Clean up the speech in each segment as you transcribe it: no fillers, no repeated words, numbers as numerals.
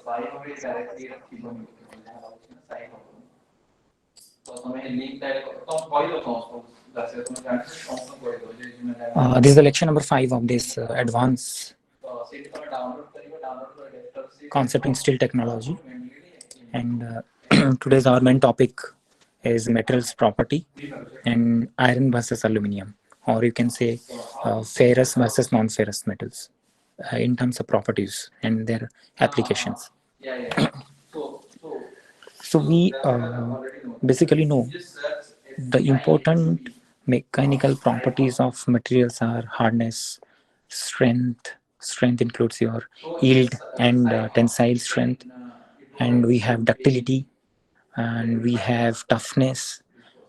This is the lecture number 5 of this advanced concept in steel technology, and today's our main topic is materials property and iron versus aluminium, or you can say ferrous versus non-ferrous metals in terms of properties and their applications. So we basically know the important mechanical properties of materials are hardness, strength. Strength includes your yield and tensile strength, and we have ductility, and we have toughness,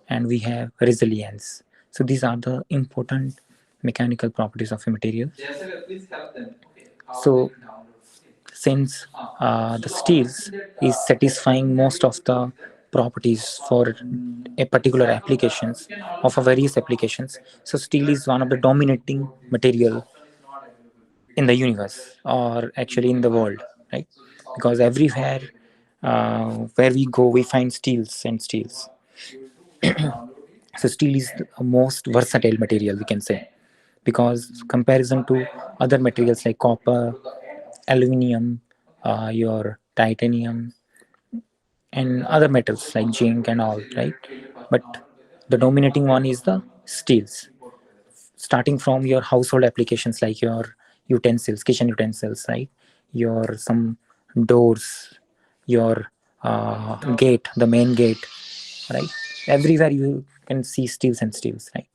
and we have resilience. So these are the important mechanical properties of a material. So since the steels is satisfying most of the properties for a particular applications of a various applications, so steel is one of the dominating material in the universe, or actually in the world, right? Because everywhere where we go we find steels and steels. So steel is the most versatile material, we can say, because comparison to other materials like copper, aluminium, your titanium, and other metals like zinc and all, right? But the dominating one is the steels. Starting from your household applications like your utensils, kitchen utensils, right? Your some doors, your gate, the main gate, right? Everywhere you can see steels and steels, right?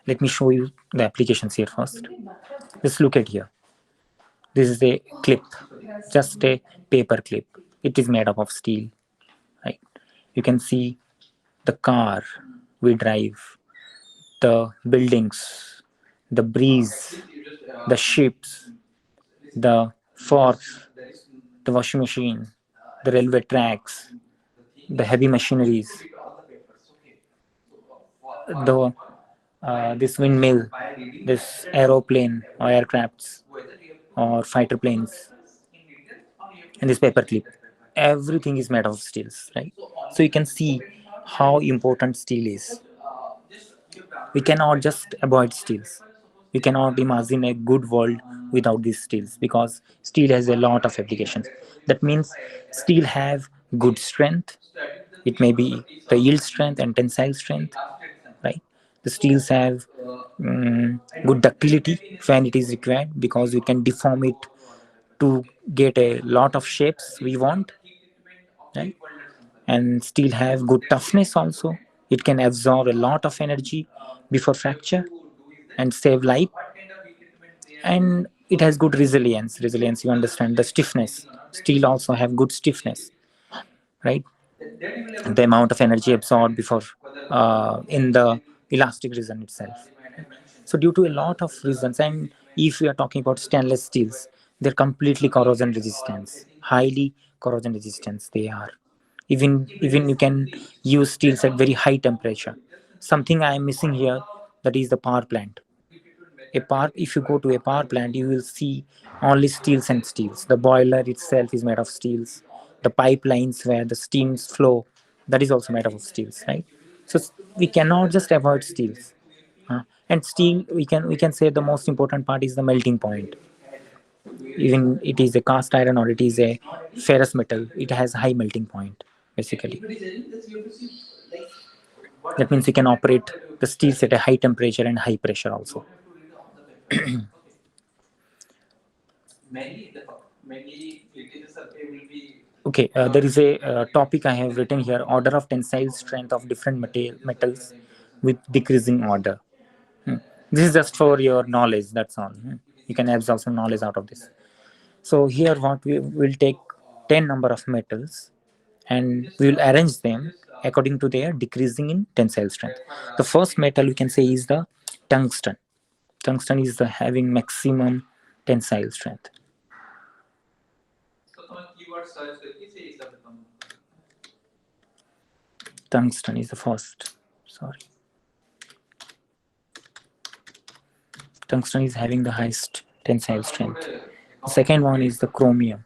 Let me show you the applications here first. Just look at here. This is a clip, just a paper clip. It is made up of steel, right? You can see the car we drive, the buildings, the breeze, the ships, the forks, the washing machine, the railway tracks, the heavy machineries, the this windmill, this aeroplane or aircrafts or fighter planes, and this paper clip. Everything is made of steels, right? So you can see how important steel is. We cannot just avoid steels. We cannot imagine a good world without these steels, because steel has a lot of applications. That means steel have good strength. It may be the yield strength and tensile strength, right? The steels have good ductility when it is required, because we can deform it to get a lot of shapes we want, right? And steel have good toughness also. It can absorb a lot of energy before fracture and save life. And it has good resilience, you understand. The stiffness, steel also have good stiffness, right? The amount of energy absorbed before in the elastic region itself. So due to a lot of reasons, and if we are talking about stainless steels, they're completely corrosion resistance, highly corrosion resistance they are. Even you can use steels at very high temperature. Something I am missing here, that is the power plant. If you go to a power plant, you will see only steels and steels. The boiler itself is made of steels. The pipelines where the steams flow, that is also made of steels, right? So we cannot just avoid steels. And steel, we can say the most important part is the melting point. Even it is a cast iron or it is a ferrous metal, it has high melting point basically. That means you can operate the steels at a high temperature and high pressure also. Okay, there is a topic I have written here: order of tensile strength of different metals with decreasing order. This is just for your knowledge, that's all. You can absorb some knowledge out of this. So here what we will take 10 number of metals, and we will arrange them according to their decreasing in tensile strength. The first metal we can say is the tungsten. Tungsten is the having maximum tensile strength. Tungsten is the first. Sorry. Tungsten is having the highest tensile strength. The second one is the chromium.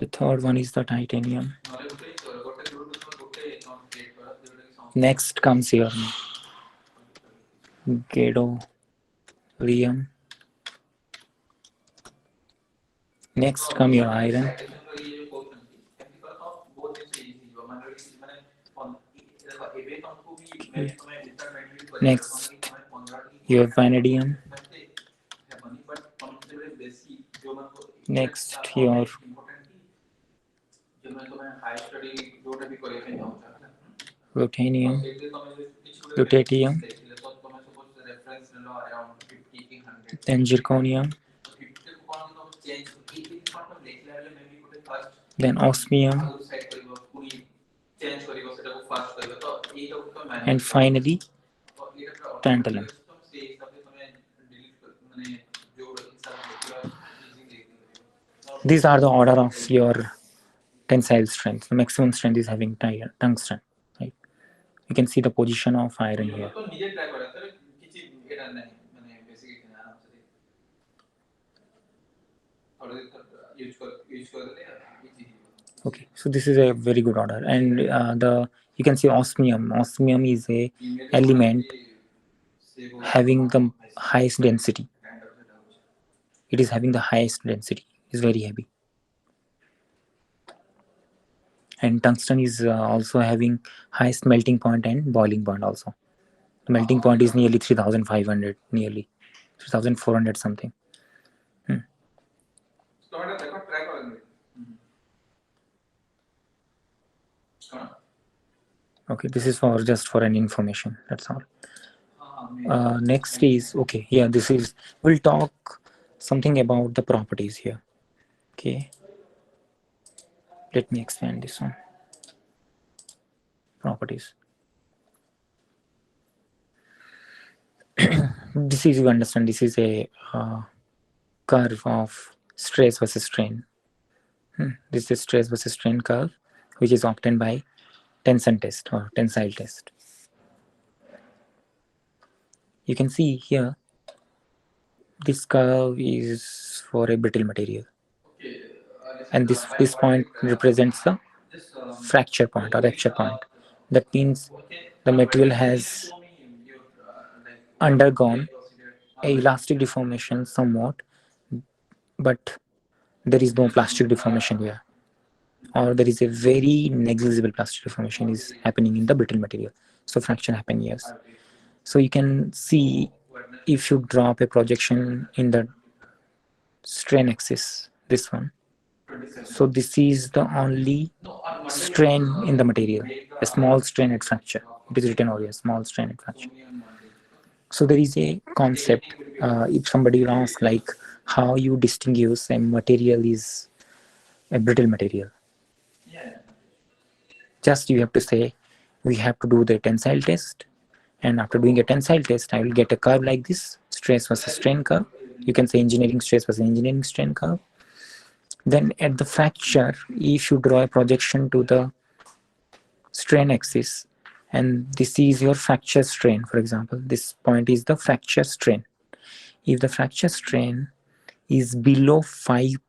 The third one is the titanium. Next comes your gadolinium. Next come your iron. Okay. Next your vanadium. Next your ruthenium, lutetium, then zirconium, then osmium, and finally tantalum. These are the order of your tensile strength. The maximum strength is having tungsten. Right? You can see the position of iron here. Okay, so this is a very good order, and you can see osmium. Osmium is a element having the highest density. It is having the highest density. It's very heavy. And tungsten is also having highest melting point and boiling point also. The melting point is nearly 3,500, nearly 3,400 something. Okay, this is for just for an information. That's all. Next is okay. Yeah, this is we'll talk something about the properties here. Okay, let me expand this one. Properties. This is, you understand, this is a curve of stress versus strain. This is stress versus strain curve, which is obtained by tension test or tensile test. You can see here, this curve is for a brittle material, and this point represents the fracture point or rupture point. That means the material has undergone a elastic deformation somewhat, but there is no plastic deformation here, or there is a very negligible plastic deformation is happening in the brittle material. So fracture happen, yes. So you can see if you drop a projection in the strain axis, this one. So this is the only strain in the material, a small strain at fracture. It is written over here, small strain at fracture. So there is a concept. If somebody will ask like how you distinguish a material is a brittle material, just you have to say we have to do the tensile test, and after doing a tensile test I will get a curve like this, stress versus strain curve. You can say engineering stress versus engineering strain curve. Then at the fracture, if you draw a projection to the strain axis, and this is your fracture strain, for example, this point is the fracture strain. If the fracture strain is below 5%,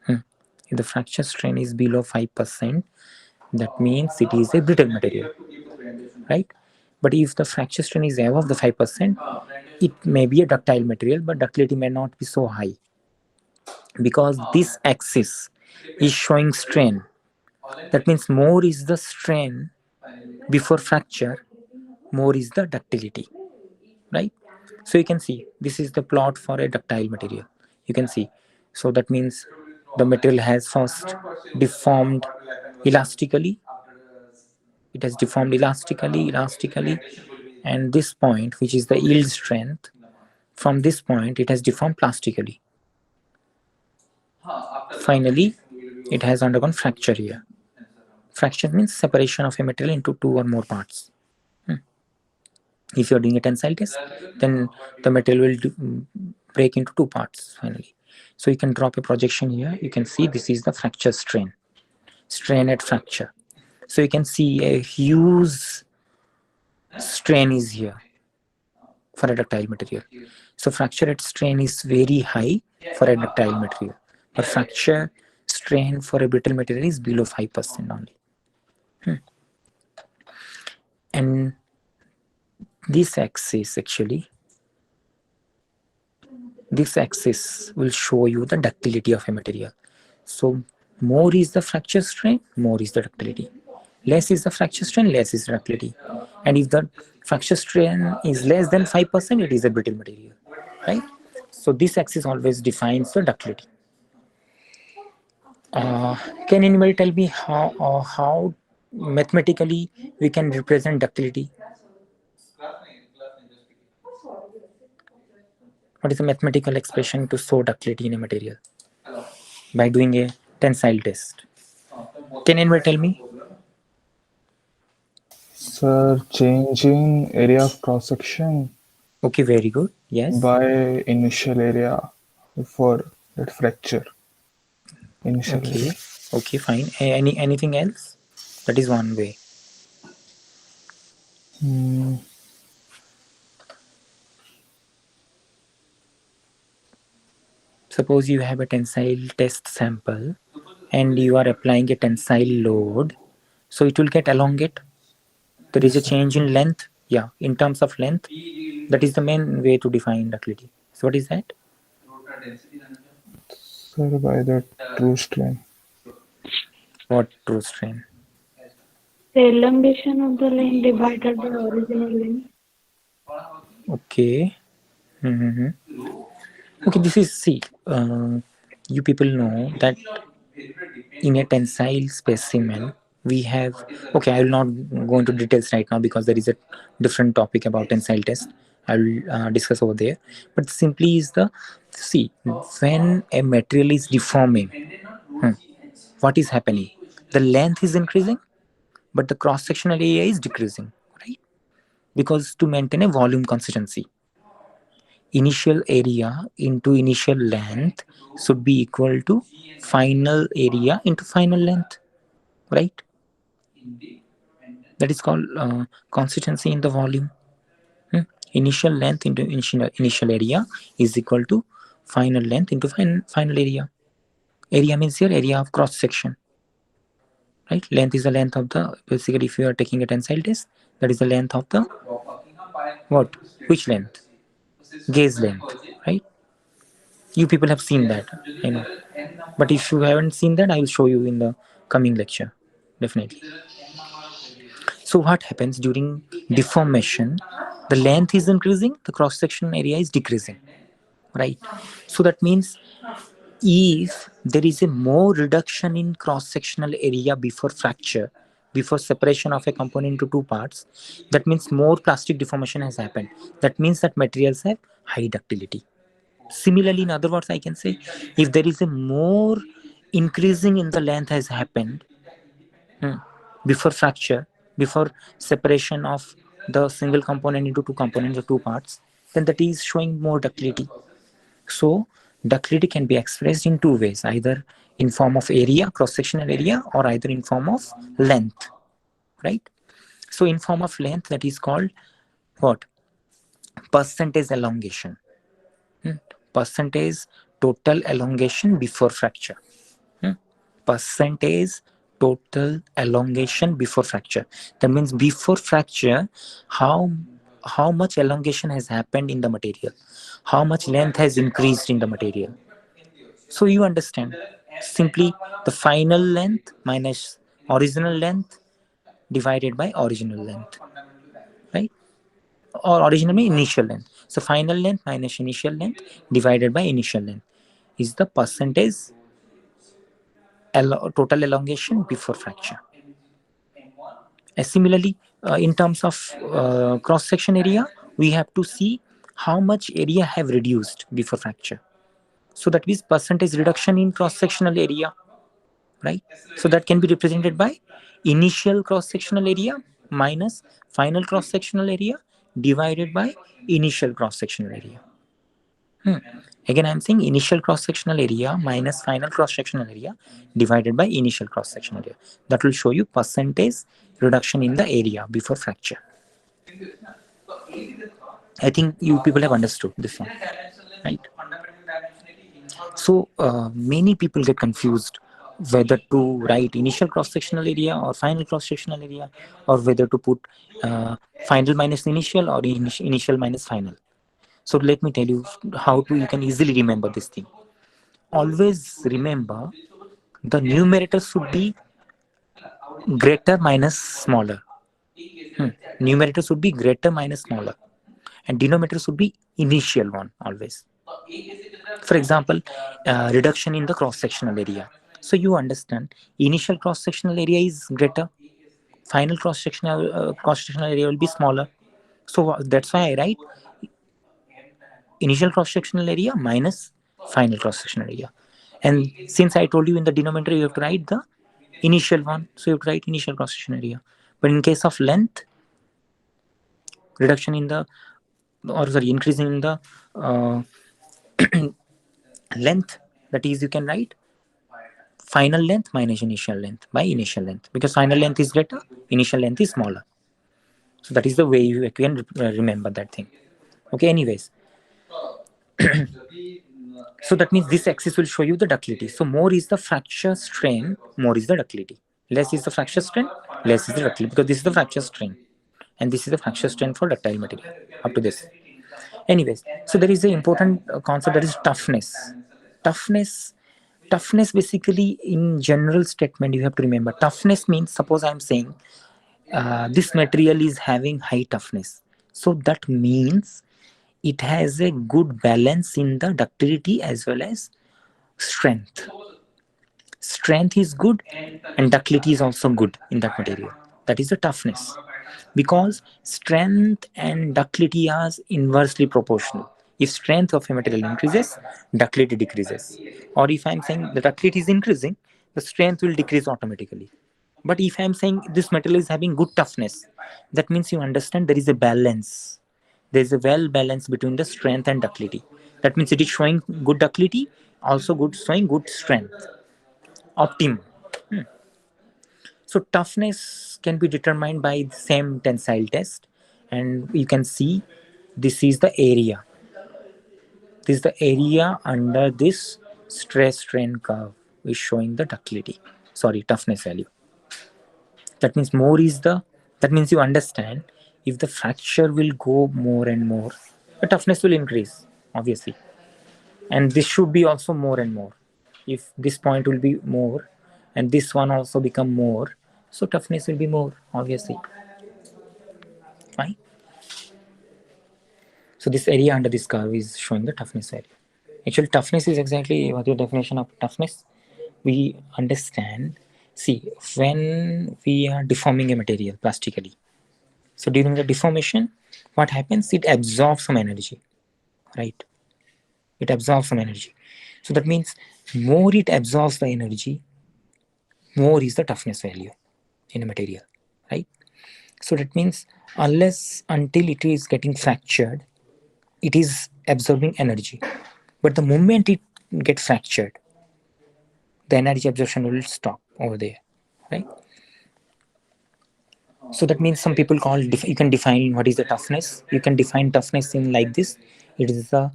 if the fracture strain is below 5%, that means it is a brittle material, right? But if the fracture strain is above the 5%, it may be a ductile material, but ductility may not be so high, because this axis is showing strain. That means more is the strain before fracture, more is the ductility, right? So you can see this is the plot for a ductile material. You can see. So that means the material has first deformed elastically. It has deformed elastically, and this point, which is the yield strength, from this point it has deformed plastically. Finally, it has undergone fracture here. Fracture means separation of a material into two or more parts. If you are doing a tensile test, then the material will break into two parts finally. So you can drop a projection here. You can see this is the fracture strain at fracture. So you can see a huge strain is here for a ductile material. So fracture at strain is very high for a ductile material. or fracture strain for a brittle material is below 5% only. And this axis will show you the ductility of a material. So more is the fracture strain, more is the ductility. Less is the fracture strain, less is the ductility. And if the fracture strain is less than 5%, it is a brittle material, right? So this axis always defines the ductility. Can anybody tell me how mathematically we can represent ductility? What is the mathematical expression to show ductility in a material? By doing a tensile test. Can anybody tell me? Sir, changing area of cross section Okay, very good. Yes. by initial area before that fracture. Initial Okay. area. Okay, fine. Anything else? That is one way. Hmm. Suppose you have a tensile test sample and you are applying a tensile load, so it will get elongate. There is a Yes, sir. change in length. Yeah, in terms of length, that is the main way to define ductility. So what is that? Sir, by the true strain. What true strain? The elongation of the line divided by original length. Okay. Mm-hmm. Okay, this is see. You people know that in a tensile specimen we have. Okay, I will not go into details right now because there is a different topic about tensile test. I will discuss over there. But simply is the see when a material is deforming, what is happening? The length is increasing, but the cross sectional area is decreasing, right? Because to maintain a volume consistency, initial area into initial length should be equal to final area into final length, right? That is called consistency in the volume. Initial length into initial area is equal to final length into final area. Area means your area of cross section, right? Length is the length of the, basically if you are taking a tensile test, that is the length of the what? Which length? Gauge length, right? You people have seen that, I know. But if you haven't seen that, I will show you in the coming lecture, definitely. So what happens during deformation? The length is increasing, the cross section area is decreasing, right? So that means if there is a more reduction in cross sectional area before fracture, before separation of a component into two parts, that means more plastic deformation has happened. That means that materials have high ductility. Similarly, in other words, I can say if there is a more increasing in the length has happened before fracture, before separation of the single component into two components or two parts, then that is showing more ductility. So ductility can be expressed in two ways, either in form of area, cross-sectional area, or either in form of length, right? So in form of length, that is called what? Percentage elongation. Percentage total elongation before fracture. Percentage total elongation before fracture. That means before fracture, how much elongation has happened in the material, how much length has increased in the material. So you understand, simply the final length minus original length divided by original length, right? Or original means initial length. So final length minus initial length divided by initial length is the percentage total elongation before fracture. Similarly, in terms of cross section area, we have to see how much area have reduced before fracture. So that means percentage reduction in cross sectional area, right? So that can be represented by initial cross sectional area minus final cross sectional area divided by initial cross sectional area. Again, I am saying initial cross sectional area minus final cross sectional area divided by initial cross sectional area. That will show you percentage reduction in the area before fracture. I think you people have understood this one, right? So many people get confused whether to write initial cross-sectional area or final cross-sectional area, or whether to put final minus initial or initial minus final. So let me tell you how to you can easily remember this thing. Always remember the numerator should be greater minus smaller. Numerator should be greater minus smaller, and denominator should be initial one always. For example, reduction in the cross-sectional area. So you understand, initial cross-sectional area is greater, final cross-sectional area will be smaller. So that's why I write initial cross-sectional area minus final cross-sectional area. And since I told you in the denominator you have to write the initial one, so you have to write initial cross-sectional area. But in case of length, reduction in the, or sorry, increasing in the length, that is you can write final length minus initial length by initial length, because final length is greater, initial length is smaller. So that is the way you can remember that thing. Okay, anyways. So that means this axis will show you the ductility. So more is the fracture strain, more is the ductility. Less is the fracture strain, less is the ductility, because this is the fracture strain and this is the fracture strain for ductile material up to this. Anyways, so there is an important concept, that is toughness. Toughness basically, in general statement, you have to remember toughness means, suppose I am saying this material is having high toughness, so that means it has a good balance in the ductility as well as strength. Strength is good and ductility is also good in that material. That is the toughness, because strength and ductility are inversely proportional. If strength of a material increases, ductility decreases. Or if I'm saying the ductility is increasing, the strength will decrease automatically. But if I'm saying this material is having good toughness, that means you understand there is a balance. There is a well balance between the strength and ductility. That means it is showing good ductility, also good showing good strength. Optimum. So toughness can be determined by the same tensile test, and you can see this is the area. This is the area under this stress strain curve is showing the ductility. Sorry, toughness value. That means more is the, that means you understand, if the fracture will go more and more, the toughness will increase, obviously. And this should be also more and more. If this point will be more and this one also become more, so toughness will be more, obviously. Fine. So this area under this curve is showing the toughness value. Actually, toughness is exactly what your definition of toughness. We understand, see, when we are deforming a material plastically, so during the deformation, what happens? It absorbs some energy, right? It absorbs some energy. So that means more it absorbs the energy, more is the toughness value in a material, right? So that means unless until it is getting fractured, it is absorbing energy. But the moment it gets fractured, the energy absorption will stop over there, right? So that means some people call, you can define what is the toughness. You can define toughness in like this. It is the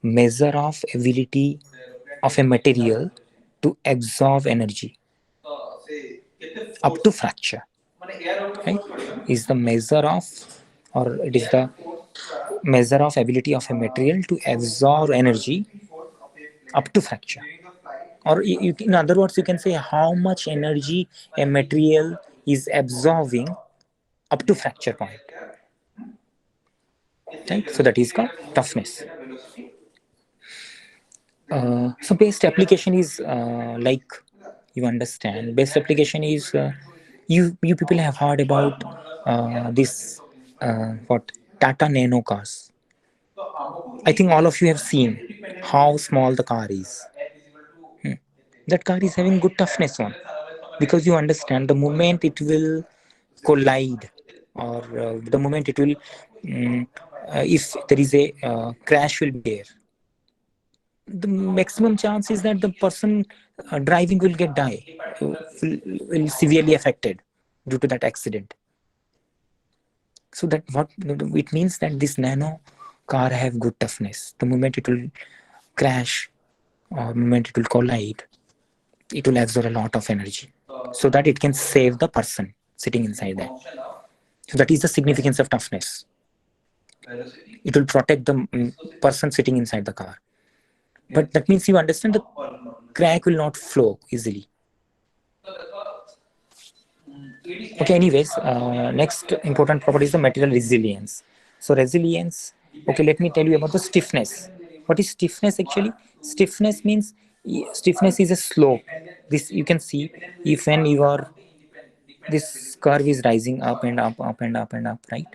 measure of ability of a material to absorb energy up to fracture, right? Is the measure of, or it is the measure of ability of a material to absorb energy up to fracture. Or in other words, you can say how much energy a material is absorbing up to fracture point, right? So that is called toughness. So best application is like, you understand, best application is you people have heard about this what, Tata Nano cars. I think all of you have seen how small the car is. That car is having good toughness one, because you understand the moment it will collide, or the moment it will if there is a crash will be there, the maximum chance is that the person driving will get die, will severely affected due to that accident. So that what it means, that this nano car have good toughness. The moment it will crash, or moment it will collide, it will absorb a lot of energy so that it can save the person sitting inside that. So that is the significance of toughness. It will protect the person sitting inside the car. But that means you understand the crack will not flow easily. Okay, anyways, next important property is the material resilience. So resilience, okay, let me tell you about the stiffness. What is stiffness actually? Stiffness means stiffness is a slope. This you can see if when you are this curve is rising up and up, up and up and up, right?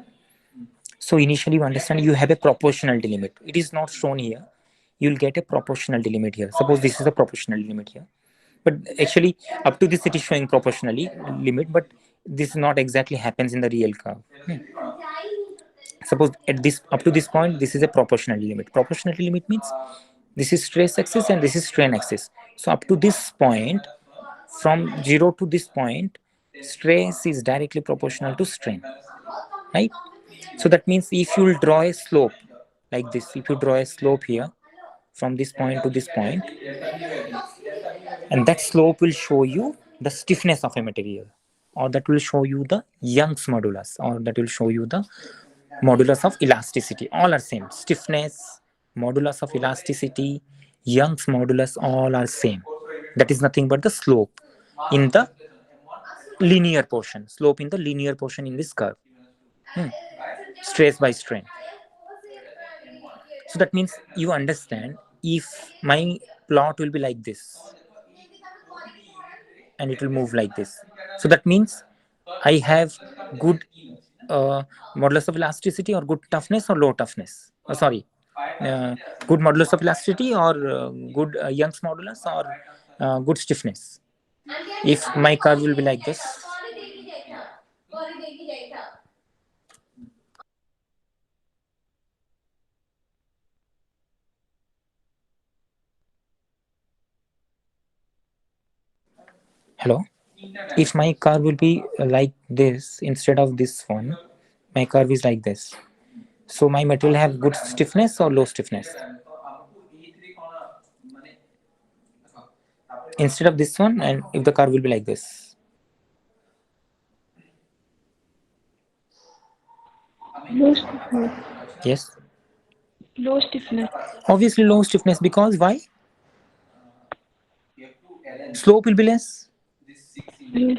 So initially you understand you have a proportionality limit. It is not shown here. You'll get a proportionality limit here. Suppose this is a proportionality limit here. But actually up to this it is showing proportionally limit, but this not exactly happens in the real curve. Suppose at this up to this point this is a proportionality limit. Proportionality limit means this is stress axis and this is strain axis. So up to this point, from 0 to this point, stress is directly proportional to strain, right? So that means if you will draw a slope like this, if you draw a slope here from this point to this point, and that slope will show you the stiffness of a material, or that will show you the Young's modulus, or that will show you the modulus of elasticity. All are same. Stiffness, modulus of elasticity, Young's modulus, all are same. That is nothing but the slope in the linear portion. Slope in the linear portion in this curve. Stress by strain. So that means you understand if my plot will be like this and it will move like this. So that means I have good modulus of elasticity or good toughness or low toughness. Good modulus of elasticity or good Young's modulus or good stiffness. If my curve will be like this. Hello? If my curve will be like this instead of this one, my curve is like this. So my material have good stiffness or low stiffness. Instead of this one, and if the curve will be like this. Low stiffness. Yes. Low stiffness. Obviously low stiffness because why? Slope will be less. Yes.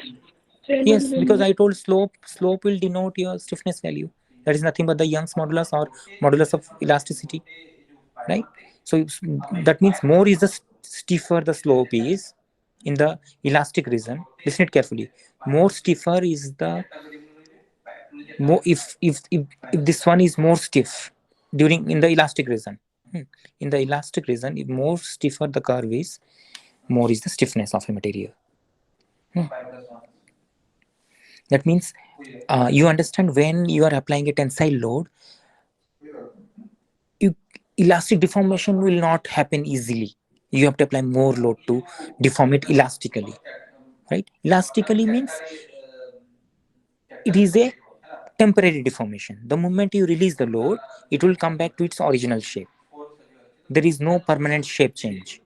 Strain will Yes, be because less. I told slope will denote your stiffness value. That is nothing but the Young's modulus or modulus of elasticity, right? So that means more is the stiffer the slope is in the elastic region. Listen it carefully. More stiffer is the more if this one is more stiff during in the elastic region. In the elastic region, if more stiffer the curve is, more is the stiffness of a material. That means you understand when you are applying a tensile load, you, elastic deformation will not happen easily. You have to apply more load to deform it elastically, right? Elastically means it is a temporary deformation. The moment you release the load, it will come back to its original shape. There is no permanent shape change.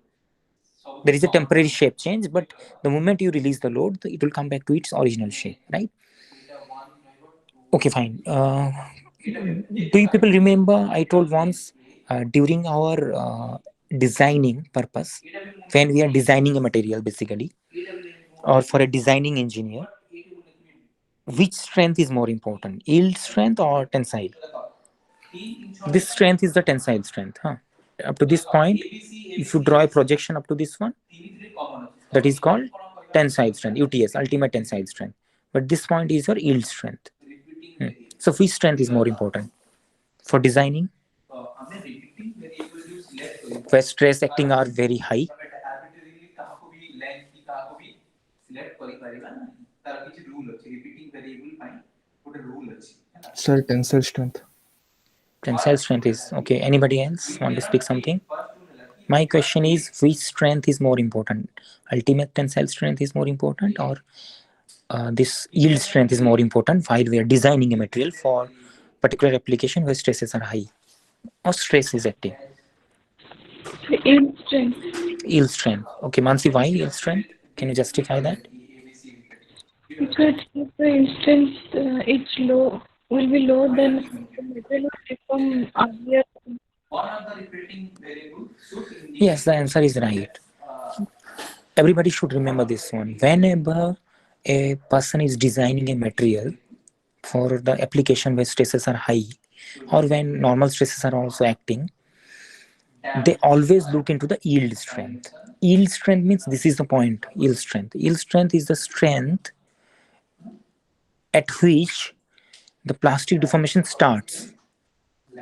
There is a temporary shape change, but the moment you release the load, it will come back to its original shape, right? Okay, fine. Do you people remember I told once during our designing purpose, when we are designing a material basically, or for a designing engineer, which strength is more important, yield strength or tensile? This strength is the tensile strength, huh? Up to this point, if you draw a projection up to this one, that is called tensile strength, UTS, ultimate tensile strength. But this point is your yield strength. So which strength is more important for designing, where stress acting are very high? Sir, tensile strength. Tensile strength is okay. Anybody else want to speak something? My question is, which strength is more important? Ultimate tensile strength is more important, or this yield strength is more important while we are designing a material for particular application where stresses are high or stress is active? So yield strength. yield strength. Okay, Mansi, why yield strength? Can you justify that? Because if the instance it's low, will be low, then the material will become earlier. Yes, the answer is right. Everybody should remember this one. Whenever a person is designing a material for the application where stresses are high, or when normal stresses are also acting, they always look into the yield strength. Yield strength means, this is the point. Yield strength. Yield strength is the strength at which the plastic deformation starts,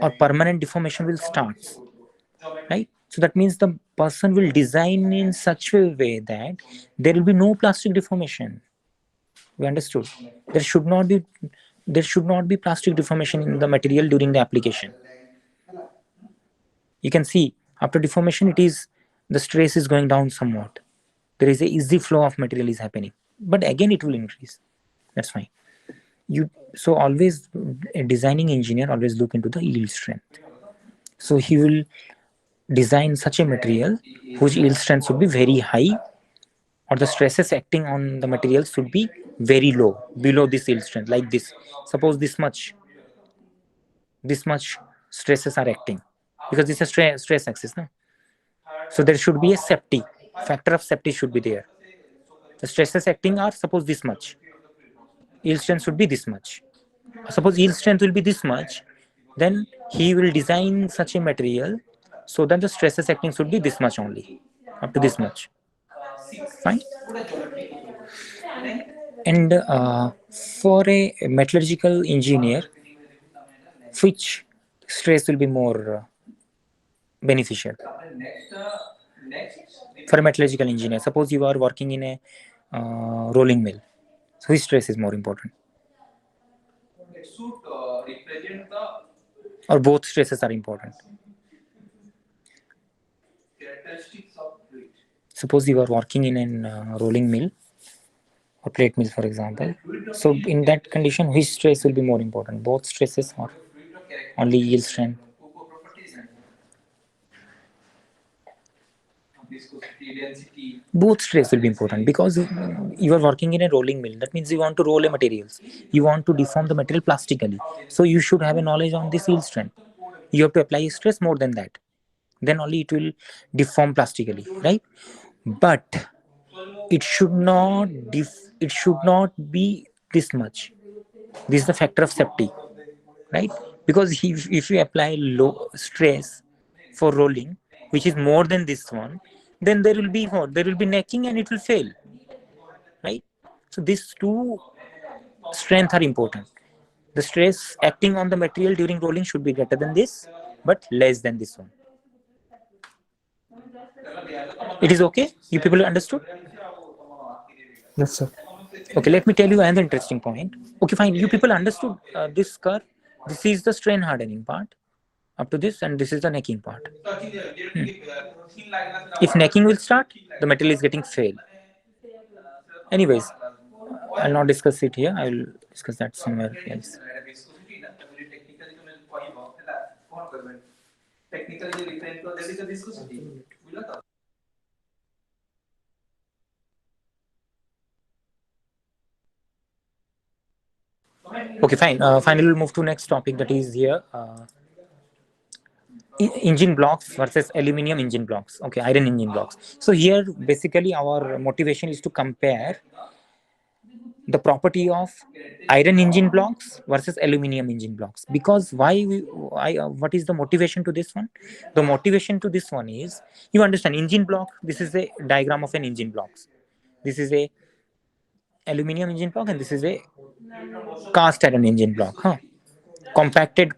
or permanent deformation will start, right? So that means the person will design in such a way that there will be no plastic deformation. We understood. There should not be there should not be plastic deformation in the material during the application. You can see after deformation, it is the stress is going down somewhat. There is a easy flow of material is happening, but again it will increase. That's fine. You so always, a designing engineer always look into the yield strength. So he will design such a material whose yield strength should be very high, or the stresses acting on the material should be very low, below this yield strength, like this. Suppose this much stresses are acting, because this is a stress axis, no? So there should be a safety factor of safety should be there. The stresses acting are, suppose, this much, yield strength should be this much. Suppose yield strength will be this much, then he will design such a material so that the stresses acting should be this much only, up to this much. Fine. And for a metallurgical engineer, which stress will be more beneficial? For a metallurgical engineer, suppose you are working in a rolling mill, so which stress is more important? Or both stresses are important? Suppose you are working in a rolling mill or plate mill, for example. So in that condition, which stress will be more important? Both stresses or only yield strength? Both stress will be important, because you are working in a rolling mill. That means you want to roll a materials. You want to deform the material plastically. So you should have a knowledge on this yield strength. You have to apply stress more than that. Then only it will deform plastically, right? But it should not it should not be this much. This is the factor of safety, right? Because if you apply low stress for rolling, which is more than this one, then there will be what? There will be necking and it will fail, right? So these two strengths are important. The stress acting on the material during rolling should be greater than this, but less than this one. It is okay? You people understood? Yes, sir. Okay, let me tell you another interesting point. Okay, fine. You people understood this curve. This is the strain hardening part up to this, and this is the necking part. If necking will start, the material is getting fail. Anyways, I'll not discuss it here. I will discuss that somewhere else. Okay, fine. Finally, we'll move to next topic, that is here. Engine blocks versus aluminium engine blocks. Okay, iron engine blocks. So here, basically, our motivation is to compare the property of iron engine blocks versus aluminium engine blocks. Because what is the motivation to this one? The motivation to this one is, you understand, engine block. This is a diagram of an engine blocks. This is a aluminium engine block, and this is a cast iron engine block. Compacted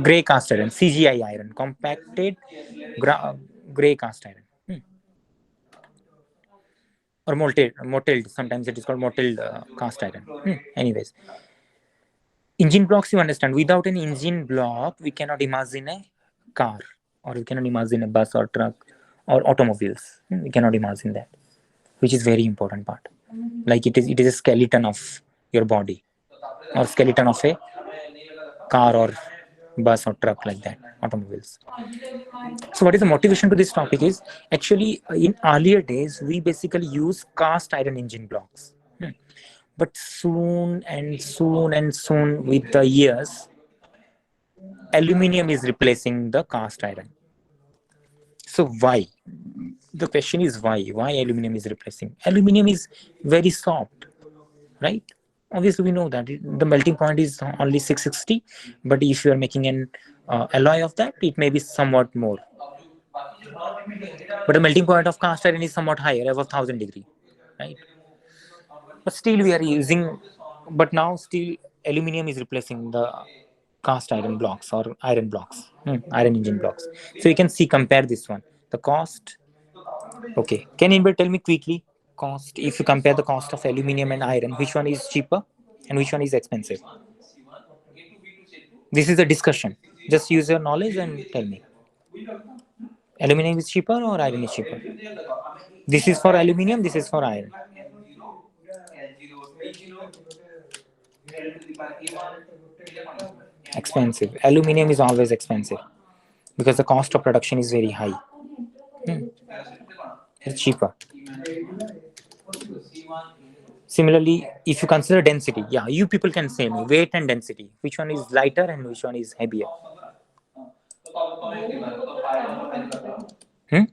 gray cast iron, CGI iron, compacted gray cast iron. Or mottled, sometimes it is called mottled cast iron. Anyways, engine blocks, you understand, without an engine block we cannot imagine a car, or we cannot imagine a bus or truck or automobiles. We cannot imagine that, which is very important part. Like it is a skeleton of your body, or skeleton of a car or bus or truck like that, automobiles. So what is the motivation to this topic is actually in earlier days we basically use cast iron engine blocks. But soon with the years, aluminium is replacing the cast iron. So why? The question is why? Why aluminium is replacing? Aluminium is very soft, right? Obviously, we know that the melting point is only 660, but if you are making an alloy of that, it may be somewhat more. But the melting point of cast iron is somewhat higher, above 1000 degree, right? But still, we are using, but now still aluminium is replacing the cast iron blocks or iron blocks, iron engine blocks. So you can see, compare this one. The cost. Okay, can anybody tell me quickly cost? If you compare the cost of aluminium and iron, which one is cheaper and which one is expensive? This is a discussion. Just use your knowledge and tell me. Aluminium is cheaper or iron is cheaper? This is for aluminium, this is for iron. Expensive. Aluminium is always expensive because the cost of production is very high. It's cheaper. Similarly, if you consider density, yeah, you people can say me weight and density. Which one is lighter and which one is heavier? Hmm?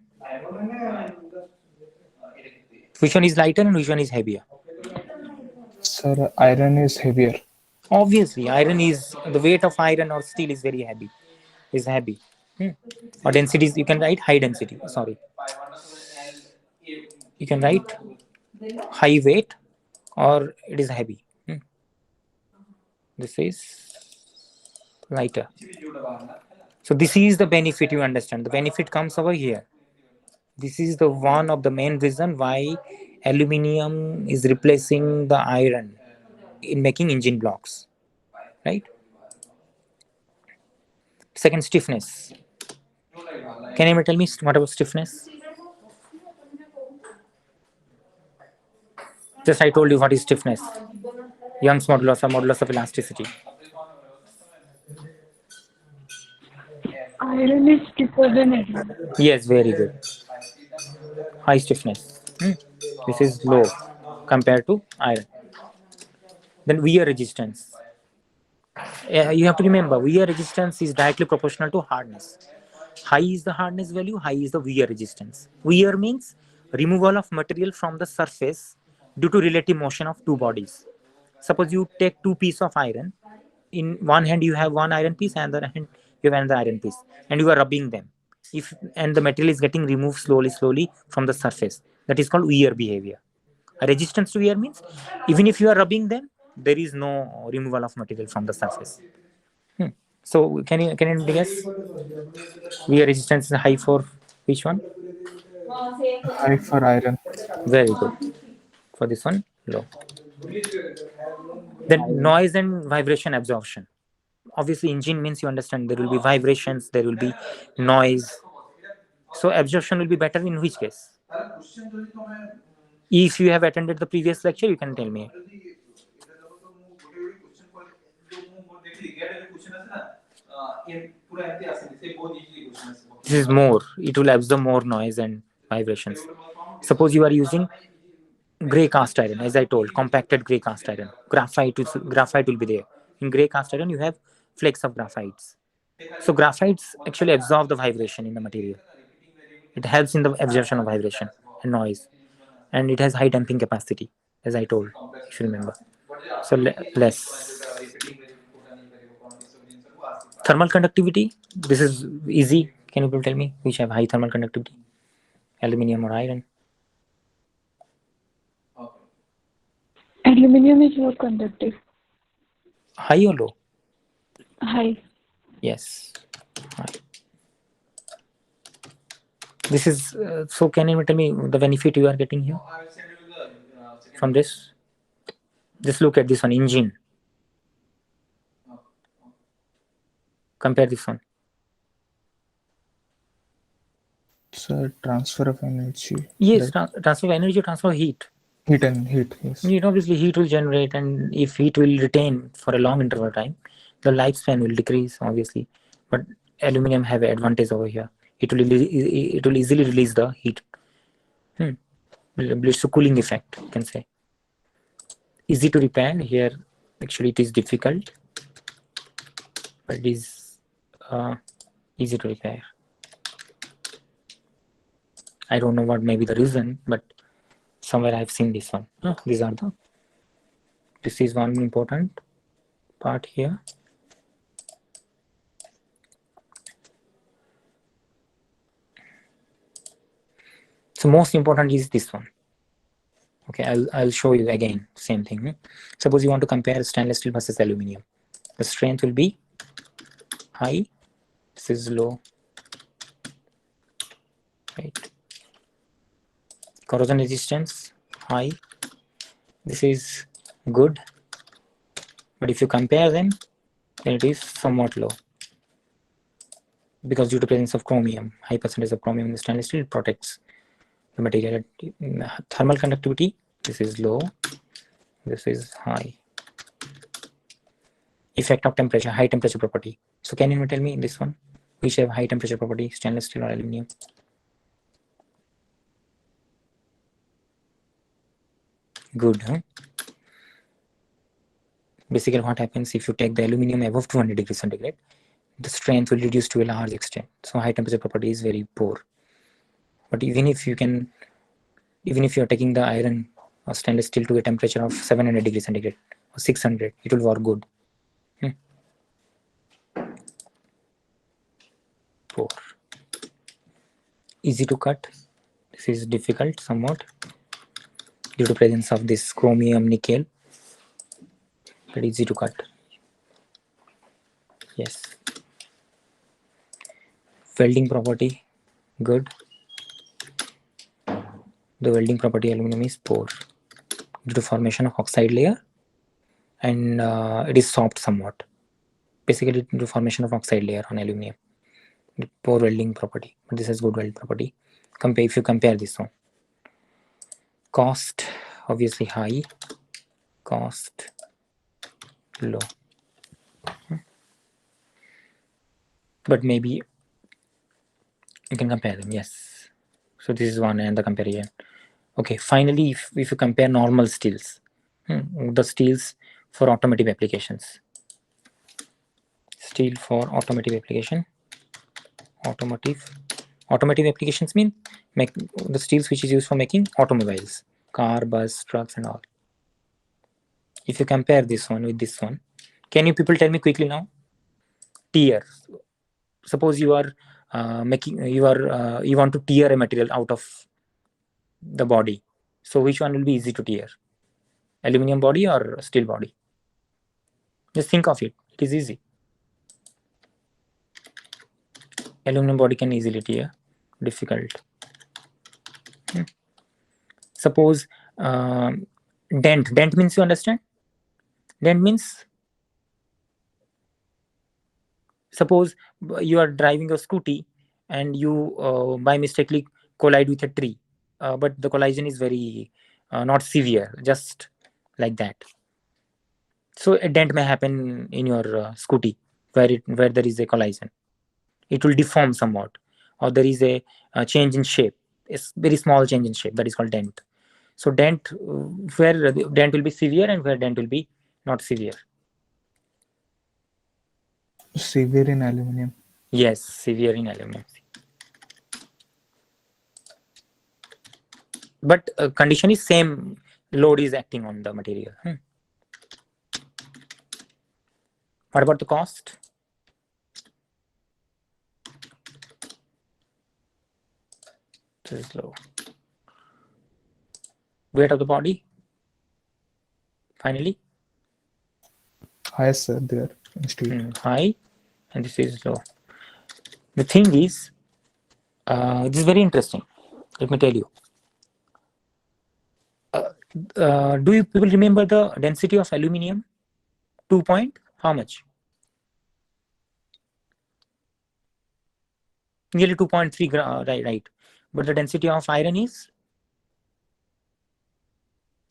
Which one is lighter and which one is heavier? Sir, iron is heavier. Obviously, iron is the weight of iron or steel is very heavy. Is heavy. Or densities you can write high density. Sorry, you can write high weight or it is heavy. This is lighter. So this is the benefit, you understand. The benefit comes over here. This is the one of the main reason why aluminium is replacing the iron in making engine blocks, right? Second, stiffness. Can you tell me what about stiffness? Just I told you what is stiffness. Young's modulus or modulus of elasticity. Iron is stiffer than aluminum. Yes, very good. High stiffness. This is low compared to iron. Then wear resistance. You have to remember, wear resistance is directly proportional to hardness. High is the hardness value, high is the wear resistance. Wear means removal of material from the surface due to relative motion of two bodies. Suppose you take two pieces of iron. In one hand you have one iron piece, and the other hand you have another iron piece, and you are rubbing them. If and the material is getting removed slowly from the surface, that is called wear behavior. A resistance to wear means even if you are rubbing them, there is no removal of material from the surface. So can you guess? Wear resistance is high for which one? High for iron. Very good. For this one, low. Then noise and vibration absorption. Obviously, engine means you understand there will be vibrations, there will be noise. So absorption will be better in which case? If you have attended the previous lecture, you can tell me. This is more. It will absorb more noise and vibrations. Suppose you are using gray cast iron, as I told, compacted gray cast iron. Graphite will be there. In gray cast iron, you have flakes of graphites. So graphites actually absorb the vibration in the material. It helps in the absorption of vibration and noise, and it has high damping capacity, as I told, if you remember. So less. Thermal conductivity. This is easy. Can you tell me which have high thermal conductivity? Aluminium or iron? Aluminium is more conductive. High or low? High. Yes. High. This is so. Can you tell me the benefit you are getting here from this? Just look at this one, engine. Compare this one. Sir, transfer of energy. Yes, transfer of energy, transfer of heat. Heat and heat, yes. Obviously, heat will generate, and if heat will retain for a long interval time, the lifespan will decrease, obviously. but aluminum have an advantage over here. It will easily release the heat. It's a cooling effect, you can say. Easy to repair. Here actually it is difficult, but it is easy to repair. I don't know what may be the reason, but somewhere I've seen this one. This is one important part here. So most important is this one. Okay, I'll show you again, same thing. Suppose you want to compare stainless steel versus aluminum. The strength will be high, this is low, right? Corrosion resistance, high, this is good, but if you compare them, then it is somewhat low. Because due to presence of chromium, high percentage of chromium in the stainless steel, it protects the material. Thermal conductivity, this is low, this is high. Effect of temperature, high temperature property. So can you tell me in this one, which have high temperature property, stainless steel or aluminum? Good, huh? Basically what happens if you take the aluminum above 200 degrees centigrade, the strength will reduce to a large extent. So high temperature property is very poor. But even if you are taking the iron or stainless steel to a temperature of 700 degrees centigrade or 600, it will work good. Poor. Easy to cut. This is difficult somewhat due to presence of this chromium nickel, but easy to cut. Yes. Welding property, good. The welding property aluminum is poor due to formation of oxide layer, and it is soft somewhat. Basically due to formation of oxide layer on aluminum. Poor welding property, but this has good weld property. If you compare this one, cost obviously high, cost low, but maybe you can compare them. Yes, so this is one and the comparison. Okay, finally if you compare normal steels, the steels for automotive applications, steel for automotive application, automotive applications mean the steels which is used for making automobiles, car, bus, trucks and all. If you compare this one with this one, can you people tell me quickly now? Tear. Suppose you are you want to tear a material out of the body. So which one will be easy to tear? Aluminum body or steel body? Just think of it. It is easy. Aluminum body can easily tear. Difficult. Suppose dent. Dent means, you understand? Dent means, suppose you are driving a scooty and you by mistakenly collide with a tree, but the collision is very not severe, just like that. So a dent may happen in your scooty where there is a collision. It will deform somewhat, or there is a change in shape. It's very small change in shape, that is called dent. So dent, where dent will be severe and where dent will be not severe. Severe in aluminum. Yes, severe in aluminum. But condition is same, load is acting on the material. What about the cost? This is low. Weight of the body, finally, High, sir, there in steel. high, and this is low. The thing is, this is very interesting. Let me tell you. Do you people remember the density of aluminum? 2 point how much? Nearly 2.3 right. But the density of iron is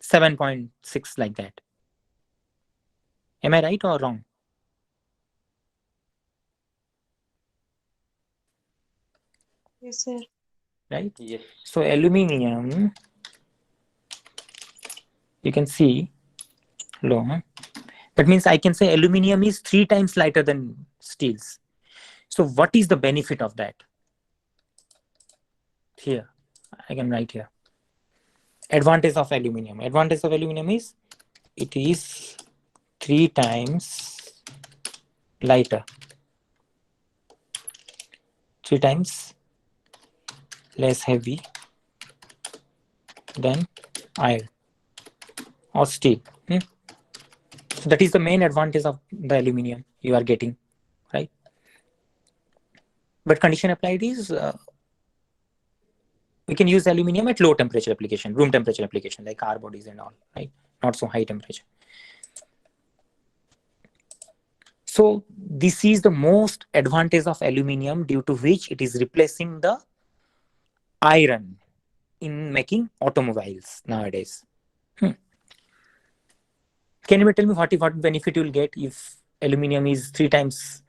7.6, like that. Am I right or wrong? Yes, sir. right? Yes. So aluminium, you can see low. That means I can say aluminium is 3 times lighter than steels. So what is the benefit of that? Here, I can write here. Advantage of aluminium. Advantage of aluminium is it is 3 times lighter. 3 times less heavy than iron or steel. So that is the main advantage of the aluminium you are getting, right? But condition applied is we can use aluminium at low temperature application, room temperature application, like car bodies and all, right? Not so high temperature. So this is the most advantage of aluminium, due to which it is replacing the iron in making automobiles nowadays. Can you tell me what benefit you will get if aluminium is 3 times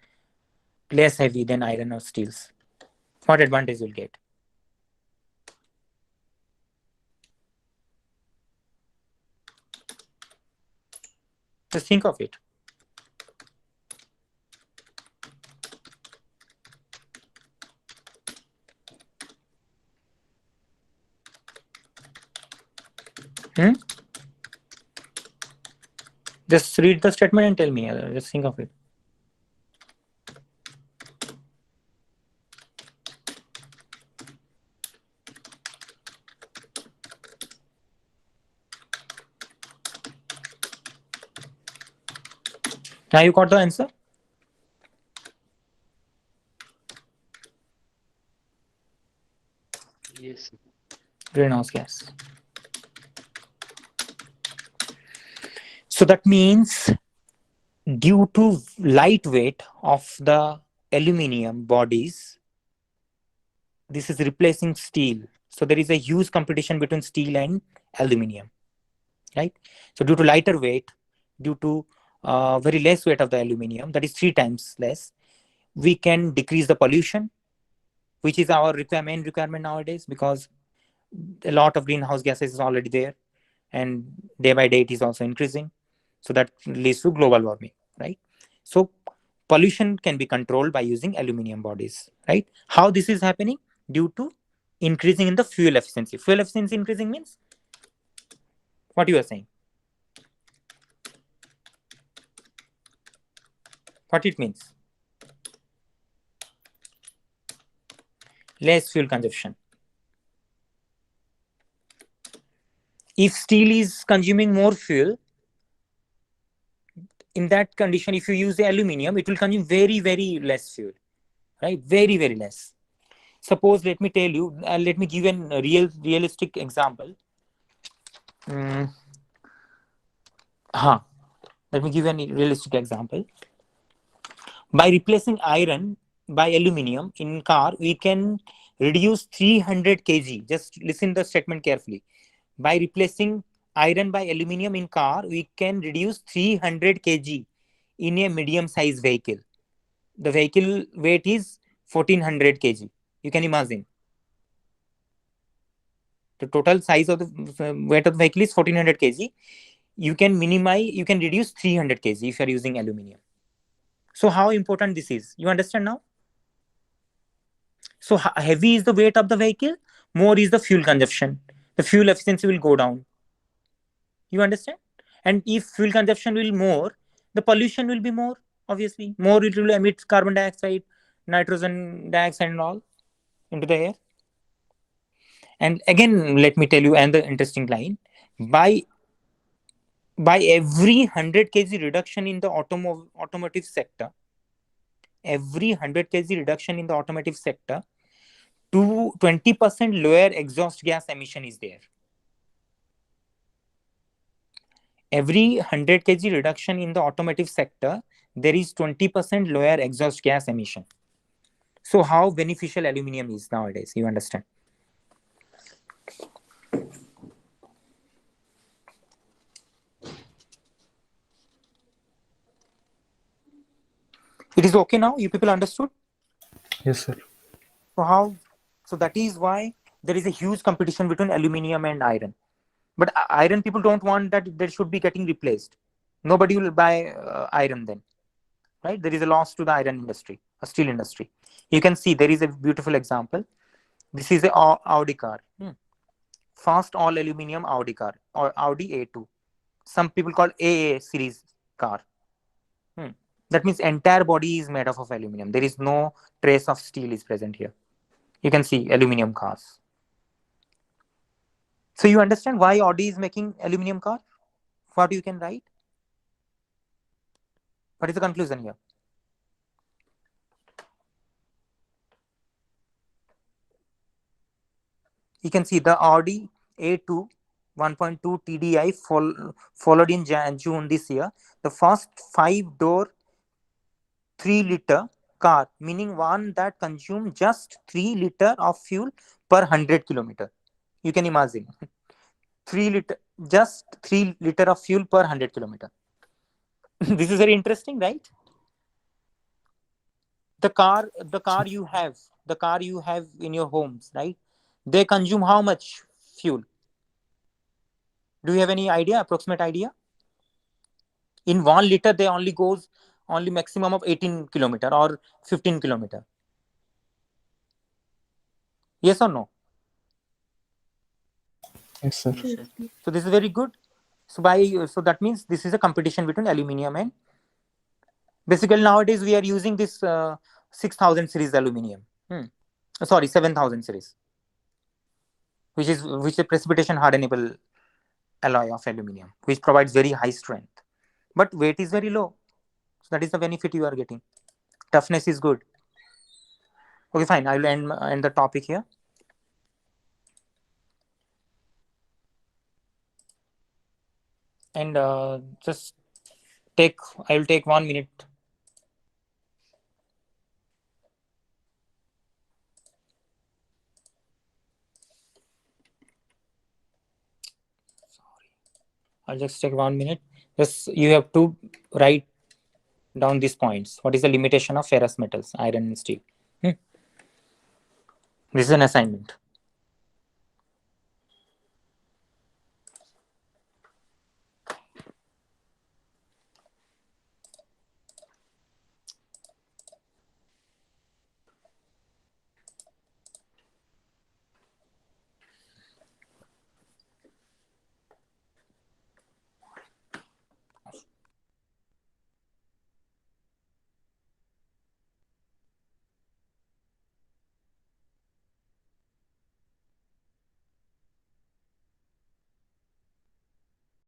less heavy than iron or steels? What advantage you will get? Just think of it. Just read the statement and tell me. Just think of it. Now you got the answer? Yes. Greenhouse gas. So that means due to lightweight of the aluminium bodies, this is replacing steel. So there is a huge competition between steel and aluminium, right? So due to lighter weight, due to very less weight of the aluminium, that is 3 times less, we can decrease the pollution, which is our main requirement nowadays, because a lot of greenhouse gases is already there, and day by day it is also increasing. So that leads to global warming, right? So pollution can be controlled by using aluminium bodies, right? How this is happening? Due to increasing in the fuel efficiency. Fuel efficiency increasing means what you are saying? What it means? Less fuel consumption. If steel is consuming more fuel, in that condition, if you use the aluminium, it will consume very, very less fuel, right? Very, very less. Suppose, let me tell you, let me give a realistic example. Let me give a realistic example. By replacing iron by aluminium in car, we can reduce 300 kg. Just listen the statement carefully. By replacing iron by aluminium in car, we can reduce 300 kg in a medium size vehicle. The vehicle weight is 1400 kg. You can imagine. The total size of the weight of the vehicle is 1400 kg. You can reduce 300 kg if you are using aluminium. So how important this is? You understand now? So heavy is the weight of the vehicle, more is the fuel consumption. The fuel efficiency will go down. You understand? And if fuel consumption will more, the pollution will be more, obviously. More it will emit carbon dioxide, nitrogen dioxide and all into the air. And again, let me tell you another interesting line. By every 100 kg reduction in the automotive sector, every 100 kg reduction in the automotive sector, to 20% lower exhaust gas emission is there. Every 100 kg reduction in the automotive sector, there is 20% lower exhaust gas emission. So how beneficial aluminium is nowadays, you understand? It is okay now? You people understood? Yes, sir. So how So that is why there is a huge competition between aluminium and iron. But iron, people don't want that, they should be getting replaced. Nobody will buy iron then, right? There is a loss to the iron industry, a steel industry. You can see there is a beautiful example. This is a Audi car. Fast all aluminium Audi car, or Audi A2. Some people call AA series car. That means entire body is made up of aluminium. There is no trace of steel is present here. You can see aluminium cars. So you understand why Audi is making aluminium car? What you can write? What is the conclusion here? You can see the Audi A2 1.2 TDI followed in June this year. The first 5-door 3-liter car, meaning one that consumes just 3 liter of fuel per 100 kilometer. You can imagine 3 liter, just 3 liter of fuel per 100 kilometer. This is very interesting, right? The car you have, in your homes, right? They consume how much fuel? Do you have any idea, approximate idea? In 1 liter, they only goes only maximum of 18 kilometer or 15 kilometer. Yes or no? Yes, sir. So this is very good. So that means this is a competition between aluminium and basically nowadays we are using this 6000 series aluminium. Sorry, 7000 series, which is a precipitation hardenable alloy of aluminium, which provides very high strength, but weight is very low. So that is the benefit you are getting. Toughness is good. Okay, fine. I will end the topic here. And just I will take 1 minute. Sorry, I'll just take 1 minute. Just you have to write down these points. What is the limitation of ferrous metals, iron and steel? This is an assignment.